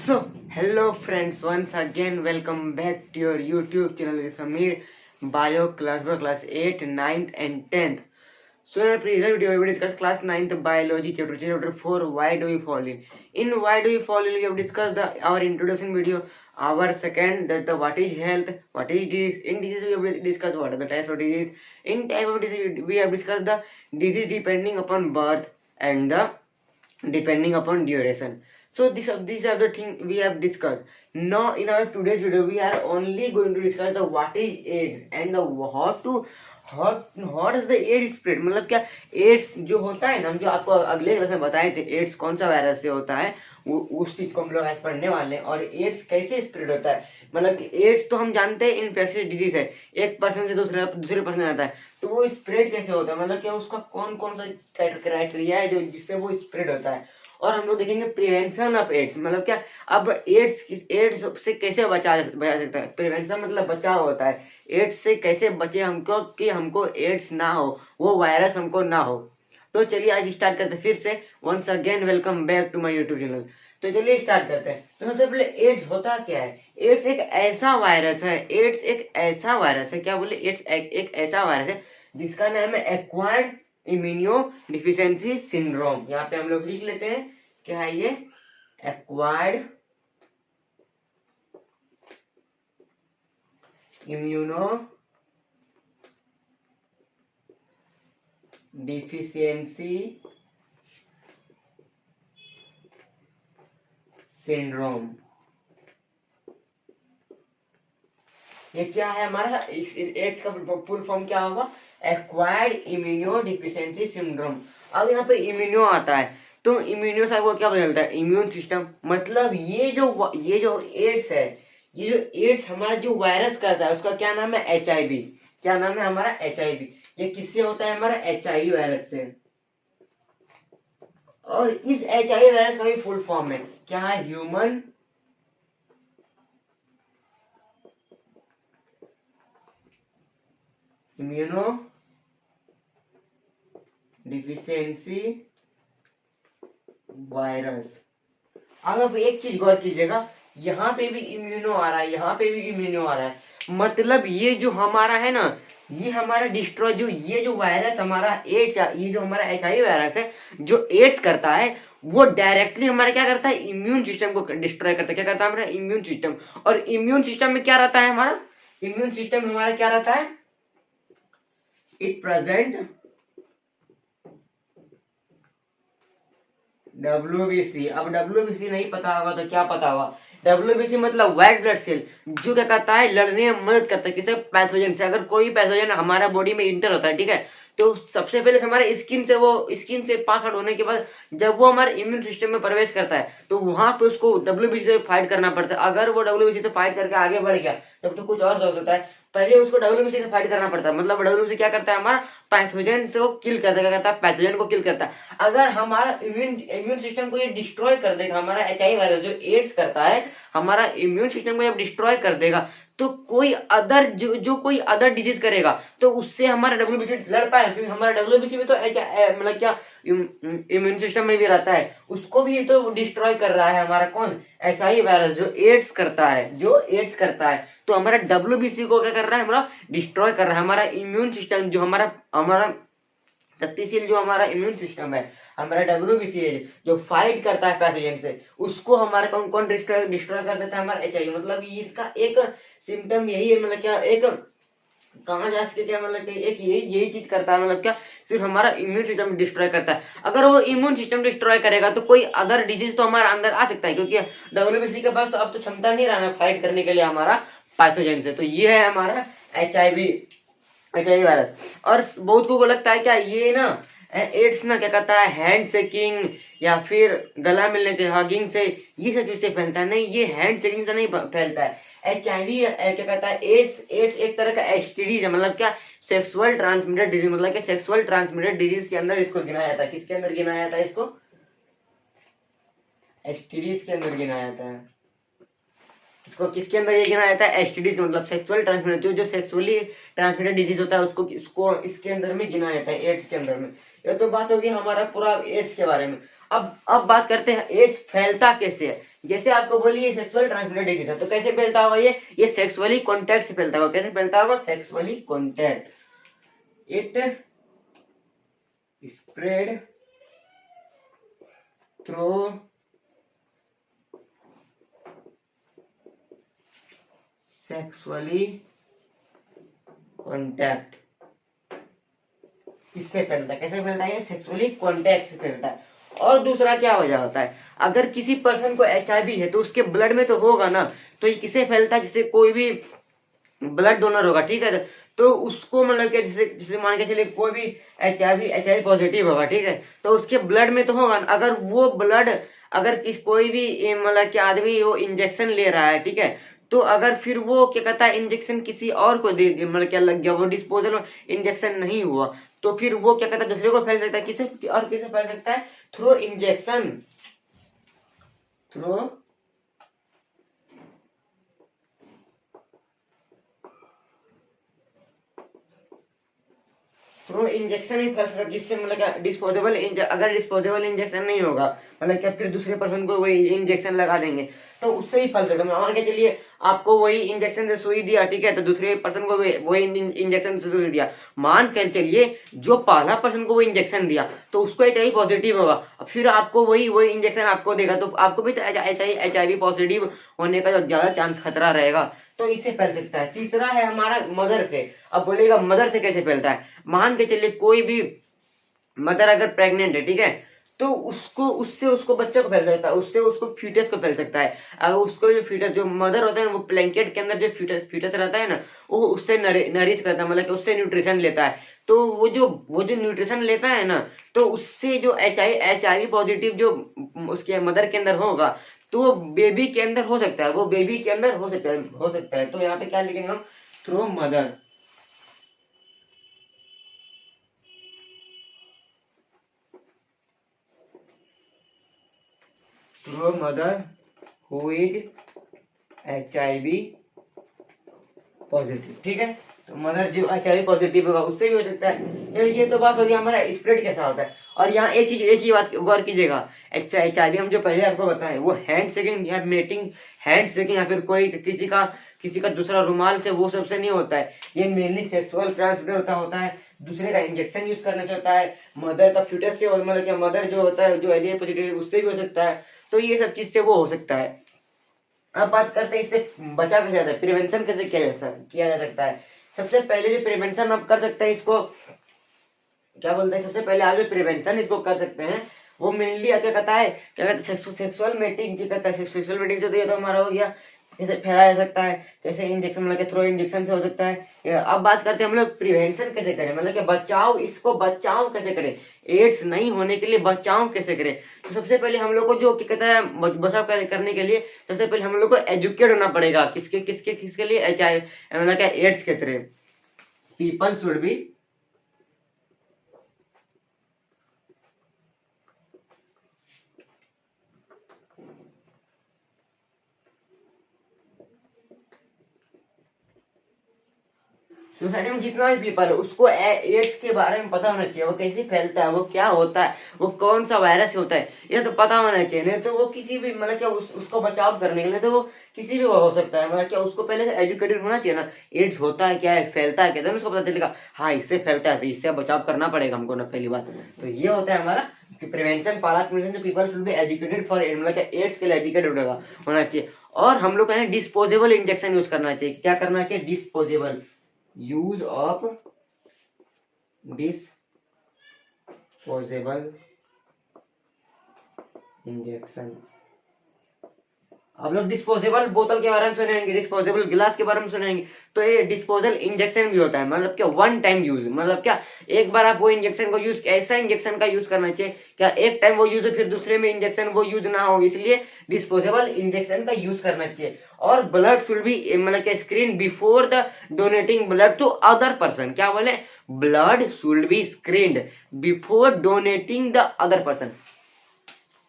So, hello friends, once again welcome back to your YouTube channel Samir Bio class for class 8, 9th and 10th. So in our previous video we discussed class 9th biology chapter 4 why do we fall in. In why do we fall in we have discussed our introduction video, our second that what is health, what is disease. In disease we have discussed what are the types of disease. In type of disease we have discussed the disease depending upon birth and the depending upon duration. So these are the things we have discussed. Now in our today's video we are only going to discuss the what is AIDS and the what is the AIDS spread. मतलब क्या ads जो होता है ना, हम जो आपको अगले क्लास में बताए थे एड्स कौन सा वायरस से होता है, वो उस चीज को हम लोग आज पढ़ने वाले हैं. और एड्स कैसे स्प्रेड होता है, मतलब कि एड्स तो हम जानते हैं इन्फेक्शियस डिजीज है, एक पर्सन से दूसरे पर्सन आता है, तो वो स्प्रेड कैसे होता है, मतलब क्या उसका कौन कौन सा क्राइटेरिया है जो जिससे वो स्प्रेड होता है. और हम लोग देखेंगे प्रिवेंशन ऑफ एड्स, मतलब क्या अब एड्स से कैसे बचा सकता है. प्रिवेंशन मतलब बचाव होता है. एड्स से कैसे बचे हमको कि हमको एड्स ना हो, वो वायरस हमको ना हो. तो चलिए आज स्टार्ट करते हैं फिर से. Once again welcome back to my YouTube channel. तो चलिए स्टार्ट करते हैं. तो सबसे पहले एड्स होता क्या है. एड्स एक ऐसा वायरस है, एड्स एक ऐसा वायरस है, क्या बोले, एड्स एक ऐसा वायरस है जिसका नाम है एक्वायर्ड इम्यूनो डिफिशियंसी सिंड्रोम. यहाँ पे हम लोग लिख लेते हैं क्या है ये, एक्वायर्ड इम्यूनो डिफिशियंसी सिंड्रोम. ये क्या है हमारा, इस एड्स का फुल फॉर्म क्या होगा, एक्वायर्ड इम्यूनो डिफिशियंसी सिंड्रोम. अब यहाँ पे इम्यूनो आता है तो इम्यूनो से वो क्या बदलता है, इम्यून सिस्टम. मतलब ये जो एड्स है, ये जो एड्स हमारा जो वायरस करता है उसका क्या नाम है, HIV. क्या नाम है हमारा, HIV. ये किससे होता है, हमारा HIV वायरस से. और इस HIV वायरस का भी फुल फॉर्म है क्या है, ह्यूमन इम्यूनो डिफिशियंसी वायरस. अब आप एक चीज गौर कीजिएगा, यहाँ पे भी इम्यूनो आ रहा है, यहाँ पे भी इम्यूनो आ रहा है. मतलब ये जो हमारा है ना, ये हमारा डिस्ट्रॉय, जो ये जो वायरस हमारा एड्स, ये जो हमारा HIV वायरस है जो एड्स करता है, वो डायरेक्टली हमारा क्या करता है, इम्यून सिस्टम को डिस्ट्रॉय करता है. क्या करता है हमारा इम्यून सिस्टम. और इम्यून सिस्टम में क्या रहता है हमारा, इम्यून सिस्टम हमारा क्या रहता है, इट प्रेजेंट WBC. अब WBC नहीं पता होगा तो क्या पता होगा, WBC मतलब व्हाइट ब्लड सेल, जो क्या करता है, लड़ने में मदद करता है किसे, पैथोजन से. अगर कोई पैथोजन हमारा बॉडी में इंटर होता है, ठीक है, तो सबसे पहले हमारे स्किन से पास आउट होने के बाद जब वो हमारे इम्यून सिस्टम में प्रवेश करता है तो वहां पे उसको WBC से फाइट करना पड़ता है. अगर वो WBC से फाइट करके आगे बढ़ गया तब तो कुछ और हो सकता है, पहले उसको WBC से फाइट करना पड़ता है. मतलब WBC क्या करता है, हमारा पैथोजन से वो किल करता है. क्या करता है, पैथोजन को किल करता है. अगर हमारा इम्यून सिस्टम को ये डिस्ट्रॉय कर देगा, हमारा HIV वायरस जो एड्स करता है, हमारा इम्यून सिस्टम को जब डिस्ट्रॉय कर देगा तो कोई अदर जो कोई अदर डिजीज करेगा तो उससे हमारा WBC लड़ पाए, क्योंकि हमारा WBC भी तो मतलब क्या इम्यून सिस्टम में भी रहता है, उसको भी तो डिस्ट्रॉय कर रहा है हमारा कौन, HIV वायरस जो एड्स करता है. तो हमारा WBC को क्या कर रहा है, हमारा डिस्ट्रॉय कर रहा है. हमारा इम्यून सिस्टम जो हमारा शक्तिशील जो हमारा इम्यून सिस्टम है, हमारा WBC है जो फाइट करता है पैथोजन से, उसको हमारा कौन कौन डिस्ट्रॉय कर देता है, हमारा HIV. मतलब इसका एक सिम्टम यही है, मतलब क्या एक कहाँ जा सके क्या, मतलब एक यही चीज करता है, मतलब क्या सिर्फ हमारा इम्यून सिस्टम डिस्ट्रॉय करता है. अगर वो इम्यून सिस्टम डिस्ट्रॉय करेगा तो कोई अदर डिजीज तो हमारा अंदर आ सकता है, क्योंकि WBC के पास तो अब तो क्षमता नहीं रहना फाइट करने के लिए हमारा पैथोजन से. तो ये है हमारा HIV वायरस. और बहुत को लगता है क्या ये ना एड्स ना क्या कहता है, हैंड शेकिंग या फिर गला मिलने से, हगिंग से, ये सब चीज से फैलता है. नहीं, ये हैंड शेकिंग से नहीं फैलता है. HIV क्या कहता है, एड्स एक तरह का STD है, मतलब क्या सेक्सुअल ट्रांसमिटेड डिजीज. मतलब क्या सेक्सुअल ट्रांसमिटेड डिजीज के अंदर इसको गिनाया जाता है. किसके अंदर गिनाया जाता है इसको, STDs के अंदर गिनाया जाता है. इसको किसके अंदर ये गिना जाता है? एसटीडी मतलब सेक्सुअल ट्रांसमिटेड, जो सेक्सुअली ट्रांसमिटेड डिजीज होता है उसको इसको इसके अंदर में गिना जाता है, एड्स के अंदर में। ये तो बात होगी हमारा पूरा एड्स के बारे में। अब बात करते हैं एड्स फैलता कैसे है। जैसे आपको बोली ये सेक्सुअल ट्रांसमिटेड डिजीज है, तो कैसे फैलता होगा? ये सेक्सुअली कॉन्टैक्ट से फैलता होगा। कैसे फैलता होगा? Sexually contact. It spread through sexually contact. इससे फैलता है। कैसे फैलता है? ये सेक्सुअली कॉन्टैक्ट से फैलता है। और दूसरा क्या वजह होता है? अगर किसी पर्सन को एचआईवी है तो उसके ब्लड में तो होगा ना, तो ये किसे फैलता है? जैसे कोई भी ब्लड डोनर होगा, ठीक है, तो उसको मतलब कि जैसे जैसे मान के चलिए कोई भी एचआईवी पॉजिटिव होगा, ठीक है, तो उसके ब्लड में तो होगा। अगर वो ब्लड अगर कोई भी मतलब कि आदमी वो इंजेक्शन ले रहा है, ठीक है, तो अगर फिर वो क्या कहता है इंजेक्शन किसी और को दे मतलब क्या लग गया, वो डिस्पोजल इंजेक्शन नहीं हुआ, तो फिर वो क्या कहता है दूसरे को फैल सकता है। किसे और किसे फैल सकता है? Through injection, through through injection ही फैल सकता है। जिससे मतलब क्या डिस्पोजेबल अगर डिस्पोजेबल इंजेक्शन नहीं होगा मतलब क्या फिर दूसरे पर्सन को वही इंजेक्शन लगा देंगे तो उससे ही फैल सकता है। मान के चलिए आपको वही इंजेक्शन से सुई दिया, ठीक है, तो दूसरे पर्सन को वही इंजेक्शन से सुई दिया। मान कर चलिए जो पहला पर्सन को वो इंजेक्शन दिया तो उसको एचआईवी पॉजिटिव होगा, फिर आपको वही वही इंजेक्शन आपको देगा तो आपको भी तो एचआईवी पॉजिटिव होने का जो ज्यादा चांस खतरा रहेगा, तो इससे फैल सकता है। तीसरा है हमारा मदर से। अब बोलेगा मदर से कैसे फैलता है? मान के चलिए कोई भी मदर अगर प्रेग्नेंट है, ठीक है, तो उसको बच्चे को फैल सकता है, उससे उसको फीटस को फैल सकता है। अगर उसको जो फीटस जो मदर होता है ना वो ब्लैंकेट के अंदर जो फीटस रहता है ना वो उससे नरिश करता है मतलब कि उससे न्यूट्रिशन लेता है। तो वो जो न्यूट्रिशन लेता है ना तो उससे जो एचआईवी पॉजिटिव जो उसके मदर के अंदर होगा तो वो बेबी के अंदर हो सकता है, वो बेबी के अंदर हो सकता है। तो यहाँ पे क्या लिखेंगे हम? Through mother. Through mother who is HIV positive, ठीक है, तो मदर जो एचआईवी पॉजिटिव होगा उससे भी हो सकता है। चलिए ये तो बात होगी हमारा स्प्रेड कैसा होता है। और यहाँ एक ही बात गौर कीजिएगा, एचआईवी हम जो पहले आपको बताएं वो हैंड शेकिंग या मेटिंग, हैंड शेकिंग या फिर कोई किसी का दूसरा रुमाल से वो सबसे नहीं होता है। ये मेनली सेक्सुअल ट्रांसमिटर होता है, दूसरे का इंजेक्शन यूज करने से होता है, मदर का फ्यूटस से मतलब क्या मदर जो होता है जो एचआईवी पॉजिटिव उससे भी हो सकता है। तो ये सब चीज से वो हो सकता है। अब बात करते हैं इससे बचा कैसे जाता है, प्रिवेंशन कैसे किया जा सकता है। सबसे पहले जो प्रिवेंशन आप कर सकते हैं इसको क्या बोलते हैं, सबसे पहले आप जो प्रिवेंशन इसको कर सकते हैं वो मेनली क्या कहता है, क्या कहते हैं सेक्सुअल मेटिंग की कहता है। सेक्सुअल मेटिंग से तो ये तो हमारा हो गया, कैसे फैलाया जा सकता है, कैसे इंजेक्शन मतलब थ्रो इंजेक्शन से हो सकता है। अब बात करते हैं हम लोग प्रिवेंशन कैसे करें, मतलब कि बचाव कैसे करें, एड्स नहीं होने के लिए बचाव कैसे करें। तो सबसे पहले हम लोग को जो क्या कहता है बचाव करने के लिए सबसे पहले हम लोग को एजुकेट होना पड़ेगा। किसके लिए? एचआईवी मतलब क्या एड्स के तरह। पीपल शुड बी सोसाइटी में जितना भी पीपल है उसको एड्स के बारे में पता होना चाहिए, वो कैसे फैलता है, वो क्या होता है, वो कौन सा वायरस होता है, ये तो पता होना चाहिए। नहीं तो वो किसी भी मतलब क्या उसको बचाव करने के लिए तो वो किसी भी हो सकता है, मतलब क्या उसको पहले से एजुकेटेड होना चाहिए ना, एड्स होता है क्या है, फैलता है क्या, उसको पता चलेगा हाँ इससे फैलता है तो इससे बचाव करना पड़ेगा हमको ना, पहली बात। तो ये होता है हमारा प्रिवेंशन। पहला prevention people should be educated for मतलब एड्स के लिए एजुकेटेड होना चाहिए। और हम लोग का डिस्पोजेबल इंजेक्शन यूज करना चाहिए। क्या करना चाहिए? Disposable use of disposable injection। आप लोग डिस्पोजेबल बोतल के बारे में सुनेंगे, डिस्पोजेबल गिलास के बारे में सुनेंगे, तो ये डिस्पोजल इंजेक्शन भी होता है। मतलब क्या वन टाइम यूज, मतलब क्या एक बार आप वो इंजेक्शन को यूज, ऐसा इंजेक्शन का यूज करना चाहिए क्या एक टाइम वो यूज हो फिर दूसरे में इंजेक्शन वो यूज ना हो, इसलिए डिस्पोजेबल इंजेक्शन का यूज करना चाहिए। और ब्लड शुड बी मतलब क्या screen before the donating blood to other person. क्या बोले? Blood should be screened before donating the other person.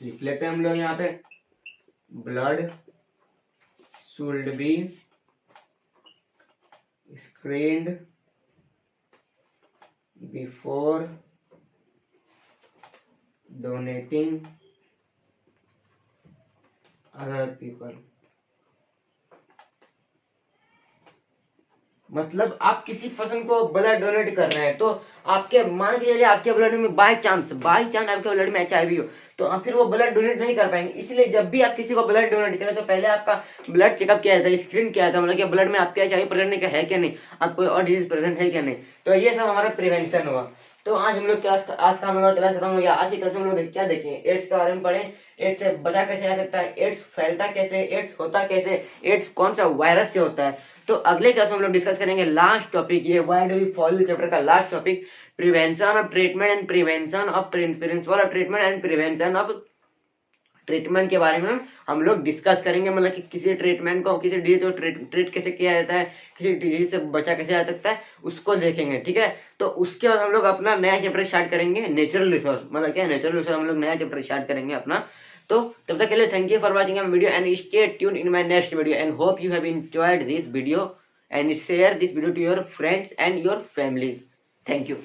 लिख लेते हैं हम लोग यहाँ पे, blood should be screened before donating other people। मतलब आप किसी पर्सन को ब्लड डोनेट कर रहे हैं तो आपके मान के चलिए आपके ब्लड में बाय चांस आपके ब्लड में HIV हो तो आप फिर वो ब्लड डोनेट नहीं कर पाएंगे। इसलिए जब भी आप किसी को ब्लड डोनेट करें तो पहले आपका ब्लड चेकअप किया जाता है, स्क्रीन किया जाता है, मतलब कि ब्लड में आपके HIV प्रेजेंट है क्या नहीं, आप कोई और डिजीज प्रेजेंट है क्या नहीं। तो ये सब हमारा प्रिवेंशन हुआ। तो आज हम लोग क्लास आज का हमारा क्लास खत्म हो गया। आज की क्लास में हम लोग क्या देखेंगे, एड्स के बारे में पढ़े, एड्स से बचा कैसे जा सकता है, एड्स फैलता कैसे, एड्स होता कैसे, एड्स कौन सा वायरस से होता है। तो अगले क्लास में हम लोग डिस्कस करेंगे लास्ट टॉपिक, ये why do we follow chapter का last topic, prevention of treatment and prevention of principle of treatment and prevention of treatment के बारे में हम लोग डिस्कस करेंगे। मतलब कि किसी ट्रीटमेंट को, किसी डिजीज को ट्रीट कैसे किया जाता है, किसी डिजीज से बचा कैसे जा सकता है, उसको देखेंगे। ठीक है, तो उसके बाद हम लोग अपना नया चैप्टर स्टार्ट करेंगे, नेचुरल रिसोर्स। मतलब क्या नेचुरल रिसोर्स, हम लोग नया चैप्टर स्टार्ट करेंगे अपना। तो तब तक के लिए thank you for watching my video and stay tuned in my next video and hope you have enjoyed this video and share this video to your friends and your families. Thank you.